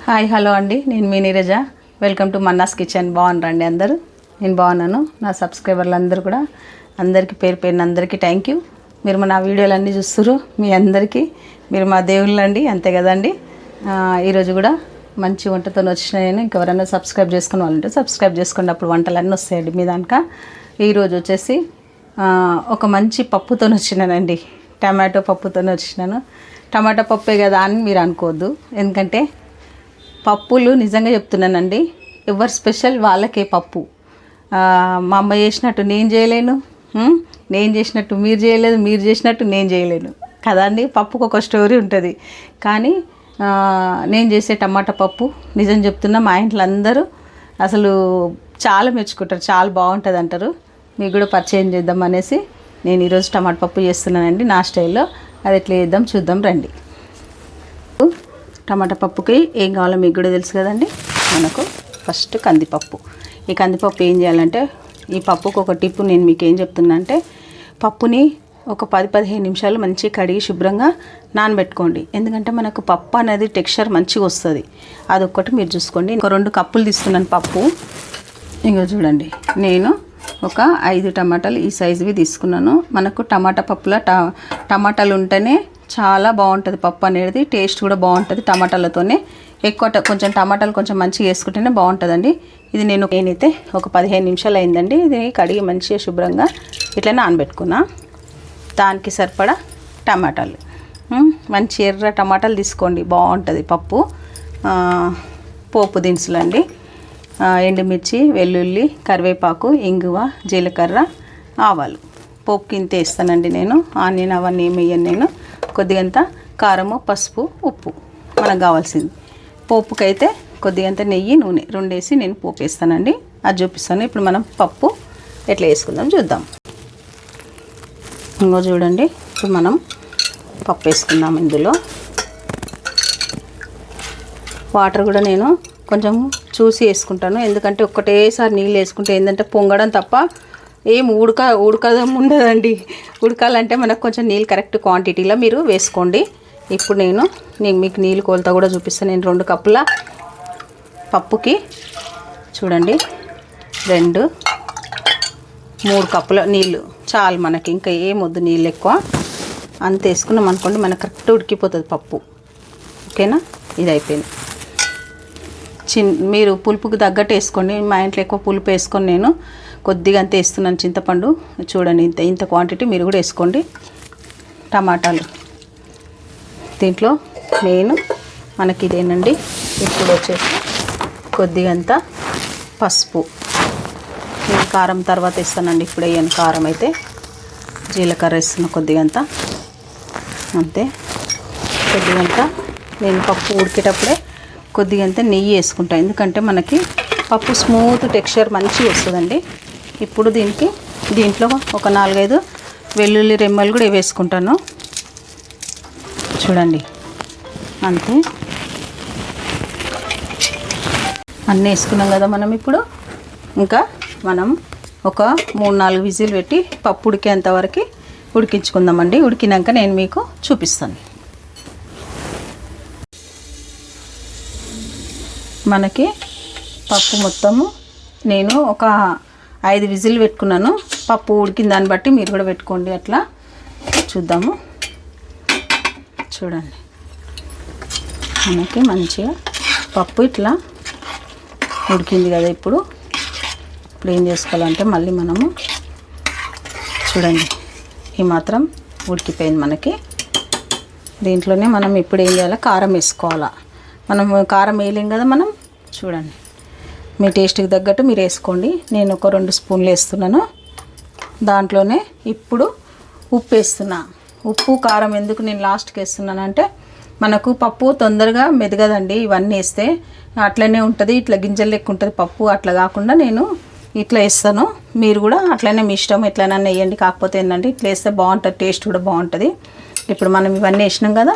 Hi hello అండి, నేను మీ Neeraja. Welcome to Manna's kitchen. బాగున్నారండి అందరూ? నేను బాగున్నాను. నా సబ్స్క్రైబర్లు అందరూ కూడా అందరికీ పేరు పేరున అందరికీ థ్యాంక్ యూ. మీరు నా వీడియోలన్నీ చూస్తున్నారు. మీ అందరికీ మీరు మా దేవుళ్ళు అండి, అంతే కదండి. ఈరోజు కూడా మంచి వంటతో వచ్చిన నేను. ఇంకెవరైనా సబ్స్క్రైబ్ చేసుకున్న వాళ్ళంటే సబ్స్క్రైబ్ చేసుకోండి, అప్పుడు వంటలన్నీ వస్తాయండి మీ దానిక. ఈరోజు వచ్చేసి ఒక మంచి పప్పుతో వచ్చినానండి. టమాటో పప్పుతో వచ్చినాను. టమాటా పప్పే కదా అని మీరు అనుకోవద్దు, ఎందుకంటే పప్పులు నిజంగా చెప్తున్నానండి, ఎవరు స్పెషల్ వాళ్ళకే పప్పు. మా అమ్మ చేసినట్టు నేను చేయలేను, నేను చేసినట్టు మీరు చేయలేదు, మీరు చేసినట్టు నేను చేయలేను కదా అండి. పప్పుకు ఒక స్టోరీ ఉంటుంది. కానీ నేను చేసే టమాటా పప్పు నిజం చెప్తున్నా, మా ఇంట్లో అందరూ అసలు చాలా మెచ్చుకుంటారు, చాలా బాగుంటుంది అంటారు. మీకు కూడా పరిచయం చేద్దాం అనేసి నేను ఈరోజు టమాటా పప్పు చేస్తున్నానండి నా స్టైల్లో. అది ఎట్లా చేద్దాం చూద్దాం రండి. టమాటా పప్పుకి ఏం కావాలో మీకు కూడా తెలుసు కదండి. మనకు ఫస్ట్ కందిపప్పు. ఈ కందిపప్పు ఏం చేయాలంటే, ఈ పప్పుకు ఒక టిప్పు నేను మీకు ఏం చెప్తున్నా అంటే, పప్పుని ఒక 10-15 నిమిషాలు మంచిగా కడిగి శుభ్రంగా నానబెట్టుకోండి. ఎందుకంటే మనకు పప్పు అనేది టెక్స్చర్ మంచిగా వస్తుంది. అదొక్కటి మీరు చూసుకోండి. ఒక 2 కప్పులు తీసుకున్నాను పప్పు. ఇంకా చూడండి, నేను ఒక 5 టమాటాలు ఈ సైజువి తీసుకున్నాను. మనకు టమాటా పప్పులో టమాటాలు ఉంటేనే చాలా బాగుంటుంది పప్పు అనేది, టేస్ట్ కూడా బాగుంటుంది. టమాటాలతోనే ఎక్కువ కొంచెం టమాటాలు కొంచెం మంచిగా వేసుకుంటేనే బాగుంటుందండి. ఇది నేనైతే ఒక 15 నిమిషాలు అయిందండి. ఇది కడిగి మంచిగా శుభ్రంగా ఇట్లా నానబెట్టుకున్నా. దానికి సరిపడా టమాటాలు, మంచి ఎర్ర టమాటాలు తీసుకోండి, బాగుంటుంది పప్పు. పోపు దినుసులు అండి, ఎండుమిర్చి, వెల్లుల్లి, కరివేపాకు, ఇంగువ, జీలకర్ర, ఆవాలు. పోపుకి ఇంత వేస్తానండి నేను. ఆనియన్ అవన్నీ ఏమి వేయను నేను. కొద్దిగంత కారము, పసుపు, ఉప్పు మనకు కావాల్సింది. పోపుకైతే కొద్దిగంత నెయ్యి, నూనె 2 వేసి నేను పోపు వేస్తానండి. అది చూపిస్తాను. ఇప్పుడు మనం పప్పు ఎట్లా వేసుకుందాం చూద్దాం. ఇంకో చూడండి, ఇప్పుడు మనం పప్పు వేసుకుందాం. ఇందులో వాటర్ కూడా నేను కొంచెం చూసి వేసుకుంటాను, ఎందుకంటే ఒక్కటేసారి నీళ్ళు వేసుకుంటే ఏంటంటే పొంగడం తప్ప ఏం ఉడకదం ఉండదండి. ఉడకాలంటే మనకు కొంచెం నీళ్ళు కరెక్ట్ క్వాంటిటీలో మీరు వేసుకోండి. ఇప్పుడు నేను మీకు నీళ్ళు కొలత కూడా చూపిస్తాను. నేను 2 కప్పుల పప్పుకి చూడండి 2-3 కప్పుల నీళ్ళు చాలు మనకి. ఇంకా ఏమొద్దు నీళ్ళు ఎక్కువ. అంత వేసుకున్నాం అనుకోండి, మనకు కరెక్ట్ ఉడికిపోతుంది పప్పు. ఓకేనా? ఇది అయిపోయింది. మీరు పులుపుకి తగ్గట్టు వేసుకోండి. మా ఇంట్లో ఎక్కువ పులుపు వేసుకొని నేను కొద్దిగా అంత వేస్తున్నాను చింతపండు. చూడండి, ఇంత క్వాంటిటీ మీరు కూడా వేసుకోండి. టమాటాలు దీంట్లో మెయిన్ మనకి ఇదేనండి. ఇప్పుడు వచ్చేసి కొద్దిగా అంత పసుపు. నేను కారం తర్వాత వేస్తానండి, ఇప్పుడు వేయను కారం. అయితే జీలకర్ర వేస్తున్నా కొద్దిగంత, అంతే. కొద్దిగంత నేను పప్పు ఉడికేటప్పుడే కొద్దిగంత నెయ్యి వేసుకుంటాను, ఎందుకంటే మనకి పప్పు స్మూత్ టెక్స్చర్ మంచిగా వస్తుందండి. ఇప్పుడు దీంట్లో ఒక 4-5 వెల్లుల్లి రెమ్మలు కూడా వేసుకుంటాను. చూడండి, అంతే. అన్నీ వేసుకున్నాం కదా మనం. ఇప్పుడు ఇంకా మనం ఒక 3-4 విజిల్ పెట్టి పప్పు ఉడికేంత వరకు ఉడికించుకుందామండి. ఉడికినాక నేను మీకు చూపిస్తాను. మనకి పప్పు మొత్తము నేను ఒక 5 విజిల్ పెట్టుకున్నాను. పప్పు ఉడికిన దాన్ని బట్టి మీరు కూడా పెట్టుకోండి. అట్లా చూద్దాము. చూడండి, మనకి మంచిగా పప్పు ఇట్లా ఉడికింది కదా. ఇప్పుడు ఏం చేసుకోవాలంటే, మళ్ళీ మనము చూడండి ఈ మాత్రం ఉడికిపోయింది మనకి. దీంట్లోనే మనం ఇప్పుడు ఏం చేయాలి, కారం వేసుకోవాలా. మనం కారం వేయలేం కదా మనం. చూడండి, మీ టేస్ట్కి తగ్గట్టు మీరు వేసుకోండి. నేను ఒక 2 స్పూన్లు వేస్తున్నాను. దాంట్లోనే ఇప్పుడు ఉప్పు వేస్తున్నా. ఉప్పు కారం ఎందుకు నేను లాస్ట్కి వేస్తున్నానంటే, మనకు పప్పు తొందరగా మెదగదండి ఇవన్నీ వేస్తే. అట్లనే ఉంటుంది, ఇట్లా గింజలు లెక్క ఉంటుంది పప్పు. అట్లా కాకుండా నేను ఇట్లా వేస్తాను. మీరు కూడా అట్లనే మీ ఇష్టం ఎట్లైనా వేయండి. కాకపోతే ఏంటంటే ఇట్లా వేస్తే బాగుంటుంది, టేస్ట్ కూడా బాగుంటుంది. ఇప్పుడు మనం ఇవన్నీ వేసినాం కదా.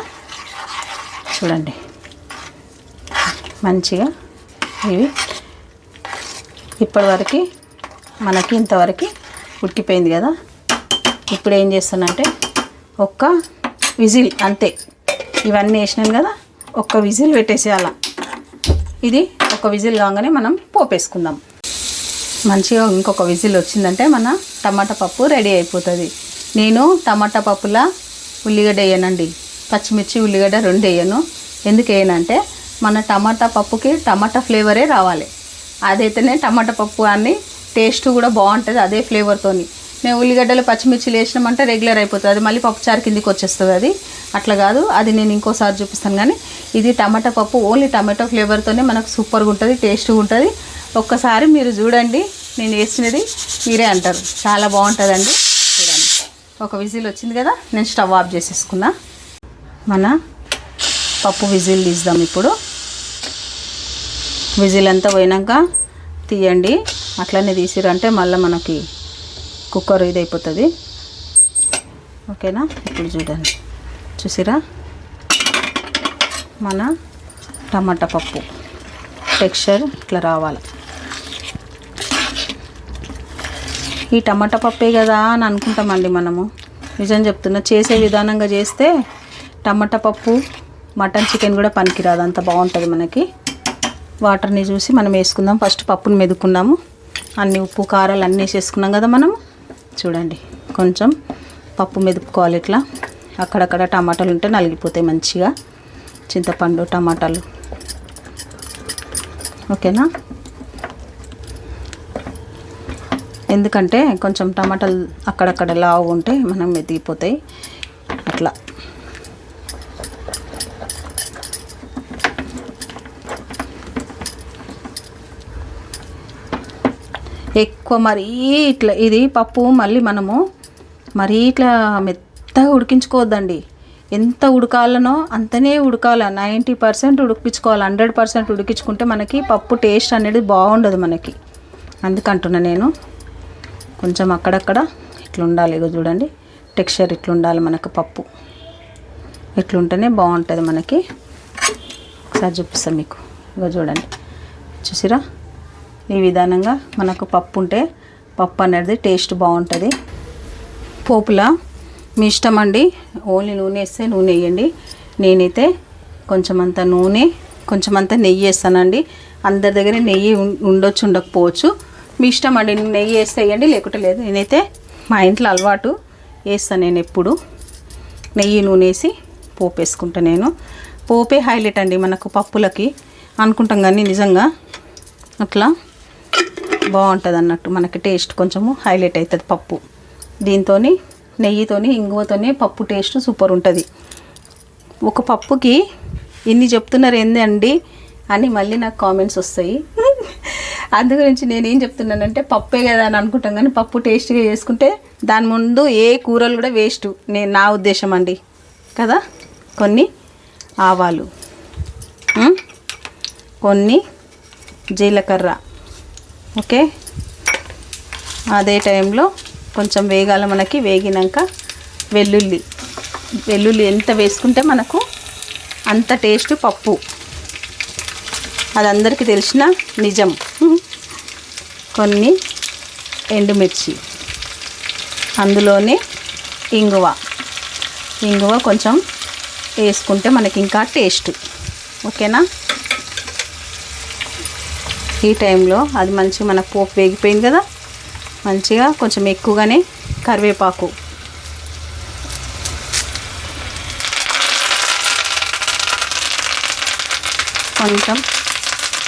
చూడండి, మంచిగా ఇవి ఇప్పటివరకు మనకి ఇంతవరకు ఉడికిపోయింది కదా. ఇప్పుడు ఏం చేస్తానంటే ఒక్క విజిల్ అంతే. ఇవన్నీ వేసినాను కదా, ఒక్క విజిల్ పెట్టేసేయాల. ఇది ఒక విజిల్ కాగానే మనం పోపేసుకుందాం. మంచిగా ఇంకొక విజిల్ వచ్చిందంటే మన టమాటా పప్పు రెడీ అయిపోతుంది. నేను టమాటా పప్పులా ఉల్లిగడ్డ వేయనండి, పచ్చిమిర్చి ఉల్లిగడ్డ 2 వేయను. ఎందుకు వేయనంటే మన టమాటా పప్పుకి టమాటా ఫ్లేవరే రావాలి. అదైతేనే టమాటా పప్పు అన్ని టేస్ట్ కూడా బాగుంటుంది అదే ఫ్లేవర్తోని. మేము ఉల్లిగడ్డలు పచ్చిమిర్చిలు వేసినామంటే రెగ్యులర్ అయిపోతుంది, అది మళ్ళీ పప్పుచారు కిందికి వచ్చేస్తుంది. అది అట్లా కాదు, అది నేను ఇంకోసారి చూపిస్తాను. కానీ ఇది టమాటా పప్పు ఓన్లీ టమాటో ఫ్లేవర్తోనే మనకు సూపర్గా ఉంటుంది, టేస్ట్గా ఉంటుంది. ఒక్కసారి మీరు చూడండి, నేను వేసినది మీరే అంటారు, చాలా బాగుంటుందండి. చూడండి, ఒక విజిల్ వచ్చింది కదా, నేను స్టవ్ ఆఫ్ చేసేసుకున్నా. మన పప్పు విజిల్ తీద్దాం ఇప్పుడు. విజిల్ అంతా పోయినాక తీయండి. అట్లనే తీసిరంటే మళ్ళీ మనకి కుక్కర్ ఇది అయిపోతుంది. ఓకేనా? ఇప్పుడు చూడండి, చూసిరా మన టమాటా పప్పు టెక్స్చర్ ఇట్లా రావాలి. ఈ టమాటా పప్పే కదా అని అనుకుంటామండి మనము. నిజం చెప్తున్నా, చేసే విధానంగా చేస్తే టమాటా పప్పు మటన్ చికెన్ కూడా పనికిరాదు, అంత బాగుంటుంది మనకి. వాటర్ని చూసి మనం వేసుకుందాం. ఫస్ట్ పప్పుని మెదుకున్నాము, అన్ని ఉప్పు కారాలు అన్నీ వేసేసుకున్నాం కదా మనము. చూడండి, కొంచెం పప్పు మెదుపుకోవాలి ఇట్లా. అక్కడక్కడ టమాటాలు ఉంటే నలిగిపోతాయి మంచిగా, చింతపండు టమాటాలు. ఓకేనా? ఎందుకంటే కొంచెం టమాటాలు అక్కడక్కడ లావు ఉంటే మనం మెదిగిపోతాయి అట్లా. ఎక్కువ మరీ ఇట్లా ఇది పప్పు మళ్ళీ మనము మరీ ఇట్లా మెత్తగా ఉడికించుకోవద్దండి. ఎంత ఉడకాలనో అంతనే ఉడకాలి. 90% ఉడికించుకోవాలి. 100% ఉడికించుకుంటే మనకి పప్పు టేస్ట్ అనేది బాగుండదు మనకి. అందుకంటున్నా నేను. కొంచెం అక్కడక్కడ ఇట్లా ఉండాలి. ఇగో చూడండి, టెక్స్చర్ ఇట్లా ఉండాలి మనకు. పప్పు ఇట్లుంటేనే బాగుంటుంది మనకి. ఒకసారి చూపిస్తాను మీకు. ఇగో చూడండి, చూసిరా? ఈ విధానంగా మనకు పప్పు ఉంటే పప్పు అనేది టేస్ట్ బాగుంటుంది. పోపులా మీ ఇష్టం అండి. ఓన్లీ నూనె వేస్తే నూనె వేయండి. నేనైతే కొంచెం అంత నూనె కొంచెం అంత నెయ్యి వేస్తానండి. అందరి దగ్గర నెయ్యి ఉండొచ్చు, ఉండకపోవచ్చు, మీ ఇష్టం అండి. నెయ్యి వేస్తే వేయండి, లేకుంటే లేదు. నేనైతే మా ఇంట్లో అలవాటు వేస్తాను. నేను ఎప్పుడు నెయ్యి నూనె వేసి పోపు వేసుకుంటా. నేను పోపే హైలైట్ అండి మనకు పప్పులకి అనుకుంటాం, కానీ నిజంగా అట్లా బాగుంటుంది అన్నట్టు. మనకి టేస్ట్ కొంచెము హైలైట్ అవుతుంది పప్పు. దీంతో నెయ్యితోని ఇంగువతోనే పప్పు టేస్ట్ సూపర్ ఉంటుంది. ఒక పప్పుకి ఇన్ని చెప్తున్నారు ఏందండి అని మళ్ళీ నాకు కామెంట్స్ వస్తాయి. అందు గురించి నేనేం చెప్తున్నానంటే పప్పే కదా అని అనుకుంటాం, కానీ పప్పు టేస్ట్గా చేసుకుంటే దాని ముందు ఏ కూరలు కూడా వేస్ట్, నా ఉద్దేశం అండి కదా. కొన్ని ఆవాలు, కొన్ని జీలకర్ర, ఓకే. అదే టైంలో కొంచెం వేగాల మనకి. వేగినాక వెల్లుల్లి ఎంత వేసుకుంటే మనకు అంత టేస్ట్ పప్పు. అది అందరికీ తెలిసిన నిజం. కొన్ని ఎండుమిర్చి, అందులోనే ఇంగువ కొంచెం వేసుకుంటే మనకి ఇంకా టేస్ట్. ఓకేనా? ఈ టైంలో అది మంచిగా మనకు పోపు వేగిపోయింది కదా, మంచిగా కొంచెం ఎక్కువగానే కరివేపాకు, కొంచెం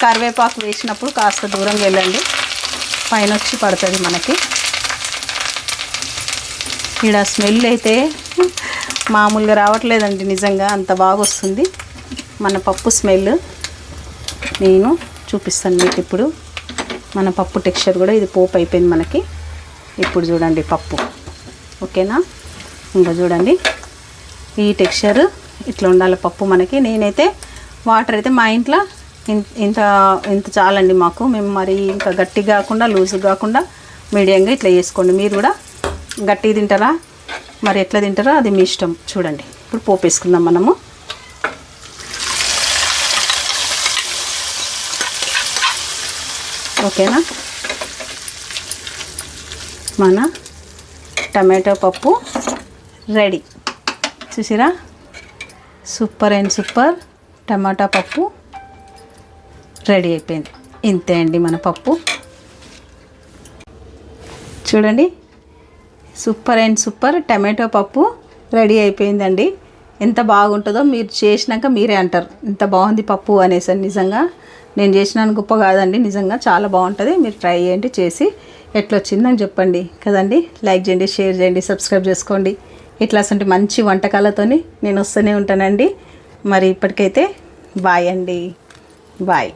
కరివేపాకు వేసినప్పుడు కాస్త దూరంగా వెళ్ళండి, పైన వచ్చి పడుతుంది మనకి. ఇక్కడ స్మెల్ అయితే మామూలుగా రావట్లేదండి, నిజంగా అంత బాగా వస్తుంది మన పప్పు స్మెల్. నేను చూపిస్తాను మీకు ఇప్పుడు మన పప్పు టెక్స్చర్ కూడా. ఇది పోపు అయిపోయింది మనకి. ఇప్పుడు చూడండి పప్పు, ఓకేనా? ఇంకా చూడండి, ఈ టెక్స్చర్ ఇట్లా ఉండాలి పప్పు మనకి. నేనైతే వాటర్ అయితే మా ఇంట్లో ఇంత చాలండి మాకు. మేము మరి ఇంకా గట్టిగా కాకుండా లూజ్గా కాకుండా మీడియంగా ఇట్లా వేసుకోండి. మీరు కూడా గట్టిగా తింటారా మరి ఎట్లా తింటారో అది మీ ఇష్టం. చూడండి, ఇప్పుడు పోపు వేసుకుందాం మనము. ఓకేనా? మన టమాటో పప్పు రెడీ. చూసిరా? సూపర్ అండ్ సూపర్ టమాటా పప్పు రెడీ అయిపోయింది. ఇంతే అండి మన పప్పు. చూడండి, సూపర్ అండ్ సూపర్ టమాటో పప్పు రెడీ అయిపోయిందండి. ఎంత బాగుంటుందో మీరు చేసినాక మీరే అంటారు ఎంత బాగుంది పప్పు అనేసి. నిజంగా నేను చేసినాను గొప్ప కాదండి, నిజంగా చాలా బాగుంటుంది. మీరు ట్రై చేయండి, చేసి ఎట్లా వచ్చిందని చెప్పండి కదండి. లైక్ చేయండి, షేర్ చేయండి, సబ్స్క్రైబ్ చేసుకోండి. ఇట్లా అసలు మంచి వంటకాలతోని నేను వస్తూనే ఉంటానండి. మరి ఇప్పటికైతే బాయ్ అండి, బాయ్.